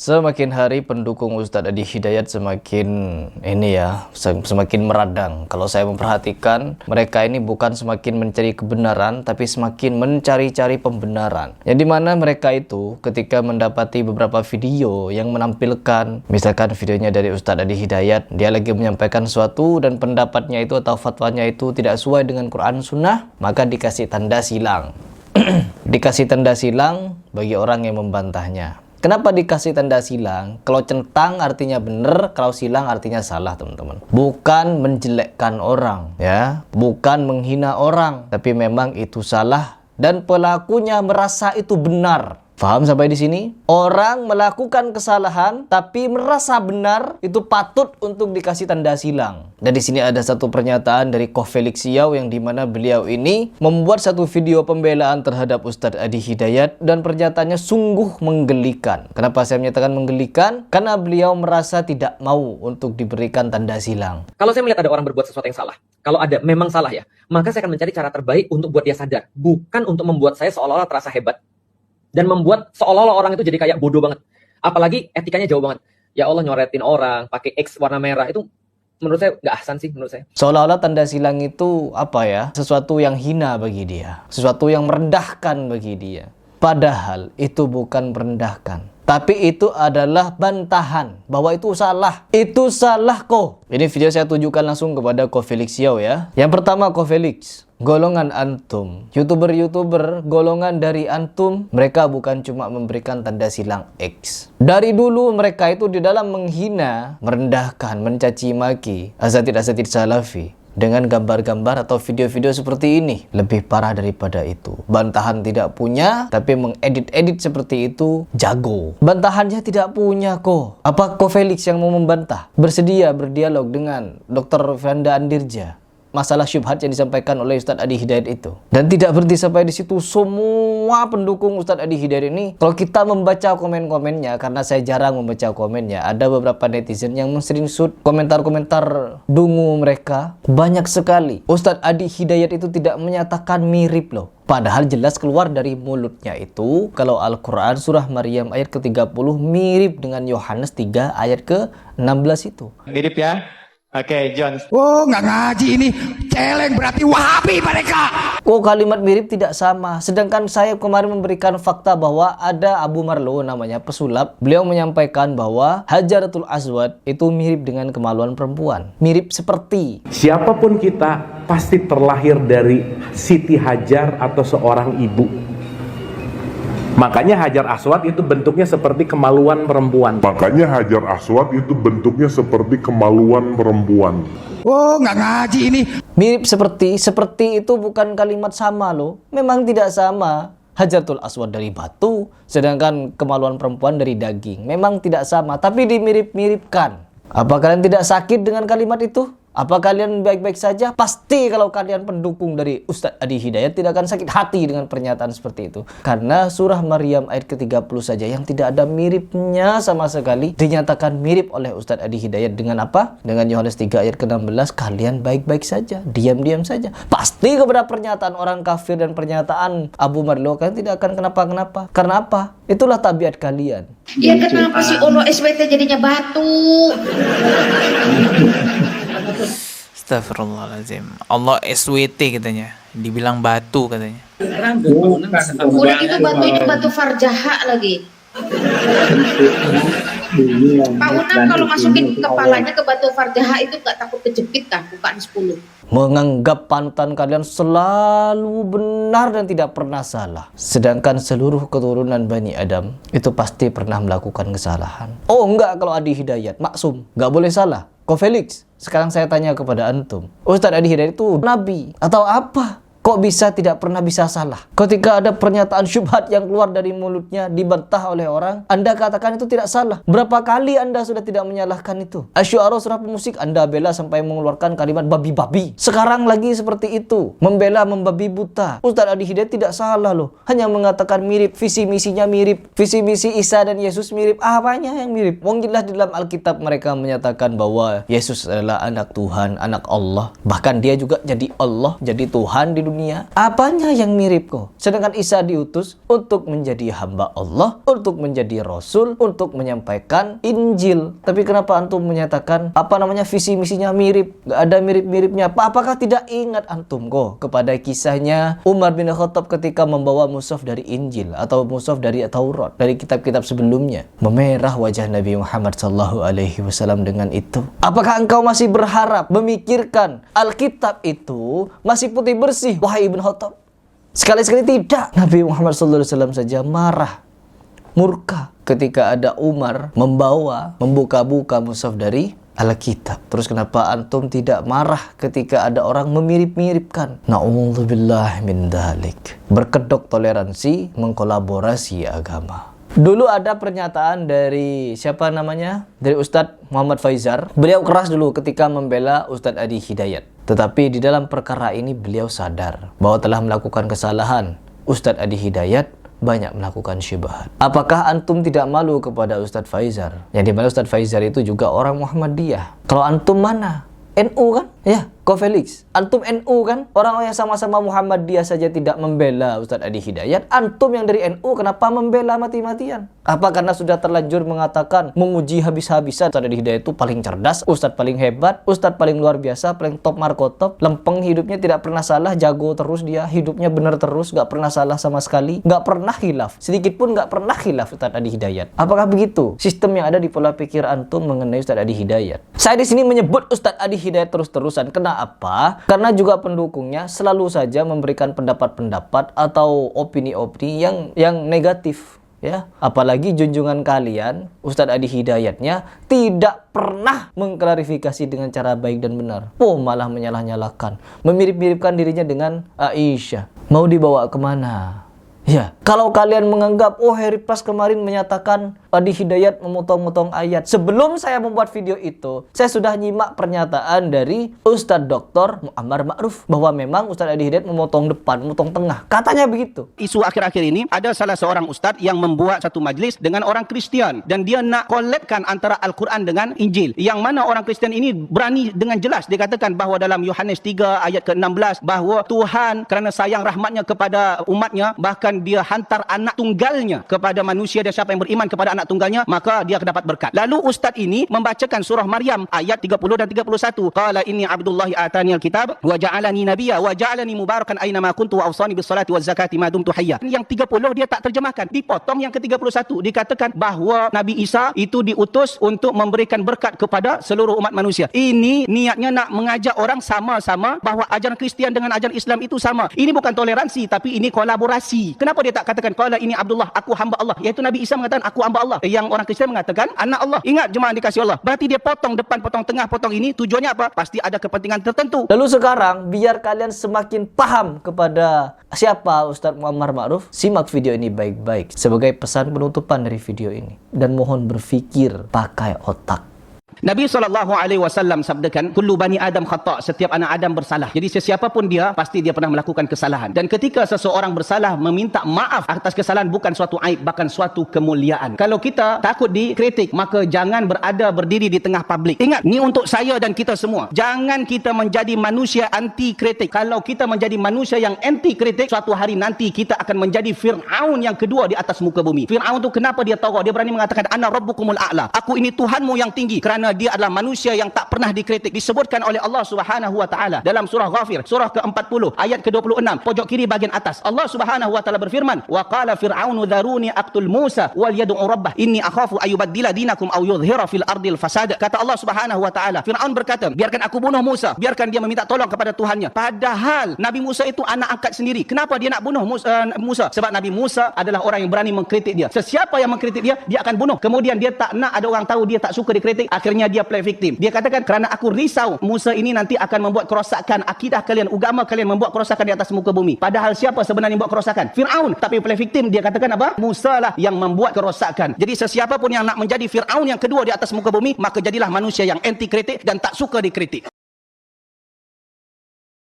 Semakin hari pendukung Ustadz Adi Hidayat semakin meradang. Kalau saya memperhatikan, mereka ini bukan semakin mencari kebenaran, tapi semakin mencari-cari pembenaran. Yang dimana mereka itu ketika mendapati beberapa video yang menampilkan, misalkan videonya dari Ustadz Adi Hidayat, dia lagi menyampaikan sesuatu dan pendapatnya itu atau fatwanya itu tidak sesuai dengan Quran Sunnah, maka dikasih tanda silang. Dikasih tanda silang bagi orang yang membantahnya. Kenapa dikasih tanda silang? Kalau centang artinya benar, kalau silang artinya salah, teman-teman. Bukan menjelekkan orang, ya, bukan menghina orang, tapi memang itu salah dan pelakunya merasa itu benar. Paham sampai di sini? Orang melakukan kesalahan tapi merasa benar, itu patut untuk dikasih tanda silang. Dan di sini ada satu pernyataan dari Koh Felix Siau yang dimana beliau ini membuat satu video pembelaan terhadap Ustadz Adi Hidayat dan pernyataannya sungguh menggelikan. Kenapa saya menyatakan menggelikan? Karena beliau merasa tidak mau untuk diberikan tanda silang. Kalau saya melihat ada orang berbuat sesuatu yang salah, kalau ada memang salah ya, maka saya akan mencari cara terbaik untuk buat dia sadar, bukan untuk membuat saya seolah-olah terasa hebat dan membuat seolah-olah orang itu jadi kayak bodoh banget. Apalagi etikanya jauh banget. Ya Allah, nyoretin orang pakai X warna merah, itu menurut saya nggak ahsan sih menurut saya. Seolah-olah tanda silang itu apa ya? Sesuatu yang hina bagi dia, sesuatu yang merendahkan bagi dia. Padahal itu bukan merendahkan, tapi itu adalah bantahan bahwa itu salah. Itu salah kok. Ini video saya tunjukkan langsung kepada Koh Felix Siau ya. Yang pertama, Koh Felix, golongan antum, youtuber golongan dari antum, mereka bukan cuma memberikan tanda silang X. Dari dulu mereka itu di dalam menghina, merendahkan, mencaci maki asatid-asatid salafi dengan gambar-gambar atau video-video seperti ini. Lebih parah daripada itu, bantahan tidak punya, tapi mengedit-edit seperti itu jago. Bantahannya tidak punya kok. Apa Koh Felix yang mau membantah? Bersedia berdialog dengan Dr. Vanda Andirja masalah syubhat yang disampaikan oleh Ustadz Adi Hidayat itu. Dan tidak berhenti sampai di situ. Semua pendukung Ustadz Adi Hidayat ini, kalau kita membaca komen-komennya, karena saya jarang membaca komennya, ada beberapa netizen yang men-screenshot komentar-komentar dungu mereka. Banyak sekali. Ustadz Adi Hidayat itu tidak menyatakan mirip loh. Padahal jelas keluar dari mulutnya itu, kalau Al-Quran surah Maryam ayat ke-30 mirip dengan Yohanes 3 ayat ke-16 itu. Mirip ya? Oke, John. Oh, nggak ngaji ini. Celeng, berarti Wahabi mereka. Oh, kalimat mirip tidak sama. Sedangkan saya kemarin memberikan fakta bahwa ada Abu Marlo namanya pesulap. Beliau menyampaikan bahwa Hajaratul Aswad itu mirip dengan kemaluan perempuan. Mirip seperti. Siapapun kita pasti terlahir dari Siti Hajar atau seorang ibu. Makanya Hajar Aswad itu bentuknya seperti kemaluan perempuan. Oh, nggak ngaji ini. Mirip seperti itu bukan kalimat sama loh. Memang tidak sama. Hajaratul Aswad dari batu, sedangkan kemaluan perempuan dari daging. Memang tidak sama, tapi dimirip-miripkan. Apa kalian tidak sakit dengan kalimat itu? Apa kalian baik-baik saja? Pasti kalau kalian pendukung dari Ustadz Adi Hidayat tidak akan sakit hati dengan pernyataan seperti itu. Karena surah Maryam ayat ke-30 saja yang tidak ada miripnya sama sekali dinyatakan mirip oleh Ustadz Adi Hidayat dengan apa? Dengan Yohanes 3 ayat ke-16, kalian baik-baik saja, diam-diam saja. Pasti kepada pernyataan orang kafir dan pernyataan Abu Marlo kalian tidak akan kenapa-kenapa. Karena apa? Itulah tabiat kalian. Ya kenapa sih ono SWT jadinya batu? Astagfirullahaladzim. Allah SWT katanya, dibilang batu katanya. Udah gitu batu itu batu farjaha lagi. Pak Unang kalau masukin kepalanya ke batu farjaha itu gak takut kejepit kah? Bukaan 10. Menganggap panutan kalian selalu benar dan tidak pernah salah. Sedangkan seluruh keturunan Bani Adam itu pasti pernah melakukan kesalahan. Oh enggak, kalau Adi Hidayat maksum, nggak boleh salah. Koh Felix, sekarang saya tanya kepada antum, Ustadz Adi Hidayat itu nabi atau apa? Kok bisa tidak pernah bisa salah? Ketika ada pernyataan syubhat yang keluar dari mulutnya dibantah oleh orang, Anda katakan itu tidak salah. Berapa kali Anda sudah tidak menyalahkan itu? Asy-Syu'ara surah pemusik Anda bela sampai mengeluarkan kalimat babi-babi. Sekarang lagi seperti itu, membela membabi buta. Ustadz Adi Hidayat tidak salah loh. Hanya mengatakan mirip, visi misinya mirip, visi misi Isa dan Yesus mirip. Apanya yang mirip? Mungkinlah di dalam Alkitab mereka menyatakan bahwa Yesus adalah anak Tuhan, anak Allah. Bahkan dia juga jadi Allah, jadi Tuhan di dunia dunia. Apanya yang mirip kok? Sedangkan Isa diutus untuk menjadi hamba Allah, untuk menjadi rasul, untuk menyampaikan Injil. Tapi kenapa antum menyatakan visi misinya mirip? Gak ada mirip-miripnya. Apakah tidak ingat antum kok kepada kisahnya Umar bin Khattab ketika membawa mushaf dari Injil atau mushaf dari Taurat, dari kitab-kitab sebelumnya? Memerah wajah Nabi Muhammad SAW dengan itu. Apakah engkau masih berharap memikirkan Alkitab itu masih putih bersih, wahai Ibn Khattab? Sekali-sekali tidak. Nabi Muhammad SAW saja marah, murka ketika ada Umar membuka-buka mushaf dari Alkitab. Terus kenapa antum tidak marah ketika ada orang memirip-miripkan? Na'udzubillah min dzalik. Berkedok toleransi, mengkolaborasi agama. Dulu ada pernyataan dari dari Ustadz Muhammad Faizar. Beliau keras dulu ketika membela Ustadz Adi Hidayat. Tetapi di dalam perkara ini beliau sadar bahwa telah melakukan kesalahan. Ustadz Adi Hidayat banyak melakukan syubhat. Apakah antum tidak malu kepada Ustadz Faizar? Yang dimana Ustadz Faizar itu juga orang Muhammadiyah. Kalau antum mana? NU kan? Ya, Ko Felix. Antum NU kan? Orang yang sama-sama Muhammadiyah saja tidak membela Ustadz Adi Hidayat. Antum yang dari NU kenapa membela mati-matian? Apa karena sudah terlanjur mengatakan, menguji habis-habisan Ustadz Adi Hidayat itu paling cerdas, Ustadz paling hebat, Ustadz paling luar biasa, paling top markotop, lempeng hidupnya tidak pernah salah, jago terus dia, hidupnya benar terus, gak pernah salah sama sekali, gak pernah khilaf, sedikit pun gak pernah khilaf Ustadz Adi Hidayat. Apakah begitu sistem yang ada di pola pikir antum mengenai Ustadz Adi Hidayat? Saya di sini menyebut Ustadz Adi Hidayat terus-terusan. Kenapa? Karena juga pendukungnya selalu saja memberikan pendapat-pendapat atau opini-opini yang negatif. Ya, apalagi junjungan kalian Ustadz Adi Hidayatnya tidak pernah mengklarifikasi dengan cara baik dan benar. Malah menyalah-nyalahkan, memirip-miripkan dirinya dengan Aisyah. Mau dibawa kemana? Ya, kalau kalian menganggap Harry Pras kemarin menyatakan Adi Hidayat memotong-motong ayat. Sebelum saya membuat video itu, saya sudah nyimak pernyataan dari Ustadz Dr. Muammar Ma'ruf bahwa memang Ustadz Adi Hidayat memotong depan, memotong tengah. Katanya begitu. Isu akhir-akhir ini ada salah seorang ustadz yang membuat satu majlis dengan orang Kristian dan dia nak collabkan antara Al-Quran dengan Injil. Yang mana orang Kristian ini berani dengan jelas dikatakan bahawa dalam Yohanes 3 ayat ke-16 bahawa Tuhan kerana sayang rahmatnya kepada umatnya, bahkan dia hantar anak tunggalnya kepada manusia, dan siapa yang beriman kepada anak tunggalnya maka dia akan dapat berkat. Lalu ustaz ini membacakan surah Maryam ayat 30 dan 31. Qala inni abdullahi atani alkitab wa ja'alani nabiyya wa ja'alani mubarakan aina ma kuntu wa awsani bis salati waz zakati ma dumtu hayya. Yang 30 dia tak terjemahkan, dipotong yang ke-31 dikatakan bahawa Nabi Isa itu diutus untuk memberikan berkat kepada seluruh umat manusia. Ini niatnya nak mengajak orang sama-sama bahawa ajaran Kristian dengan ajaran Islam itu sama. Ini bukan toleransi tapi ini kolaborasi. Kenapa dia tak katakan qala ini Abdullah, aku hamba Allah? Iaitu Nabi Isa mengatakan aku hamba Allah. Yang orang Kristian mengatakan anak Allah. Ingat jemaah dikasih Allah. Berarti dia potong depan, potong tengah, potong ini tujuannya apa? Pasti ada kepentingan tertentu. Lalu sekarang biar kalian semakin paham kepada siapa Ustadz Muammar Ma'ruf, simak video ini baik-baik sebagai pesan penutupan dari video ini, dan mohon berpikir pakai otak. Nabi SAW sabdakan, kullu bani Adam khata', setiap anak Adam bersalah. Jadi sesiapa pun dia, pasti dia pernah melakukan kesalahan. Dan ketika seseorang bersalah, meminta maaf atas kesalahan bukan suatu aib, bahkan suatu kemuliaan. Kalau kita takut dikritik, maka jangan berdiri di tengah publik. Ingat, ni untuk saya dan kita semua. Jangan kita menjadi manusia anti kritik. Kalau kita menjadi manusia yang anti kritik, suatu hari nanti kita akan menjadi Fir'aun yang kedua di atas muka bumi. Fir'aun tu kenapa dia tahu? Dia berani mengatakan ana rabbukumul a'la. Aku ini Tuhanmu yang tinggi, kerana dia adalah manusia yang tak pernah dikritik. Disebutkan oleh Allah Subhanahu wa taala dalam surah Ghafir, surah ke-40 ayat ke-26, pojok kiri bahagian atas. Allah Subhanahu wa taala berfirman, wa qala fir'aunu dharuni aqtul Musa wal yad'u rabbah inni akhafu ayubaddila dinakum aw yudhhira fil ardil fasad. Kata Allah Subhanahu wa taala, Fir'aun berkata, biarkan aku bunuh Musa, biarkan dia meminta tolong kepada Tuhannya. Padahal Nabi Musa itu anak angkat sendiri. Kenapa dia nak bunuh Musa? Sebab Nabi Musa adalah orang yang berani mengkritik dia. Sesiapa yang mengkritik dia, dia akan bunuh. Kemudian dia tak nak ada orang tahu dia tak suka dikritik. Akhirnya dia play victim. Dia katakan, kerana aku risau Musa ini nanti akan membuat kerosakan akidah kalian, agama kalian, membuat kerosakan di atas muka bumi. Padahal siapa sebenarnya membuat kerosakan? Fir'aun. Tapi play victim, dia katakan apa? Musa lah yang membuat kerosakan. Jadi sesiapa pun yang nak menjadi Fir'aun yang kedua di atas muka bumi, maka jadilah manusia yang anti kritik dan tak suka dikritik.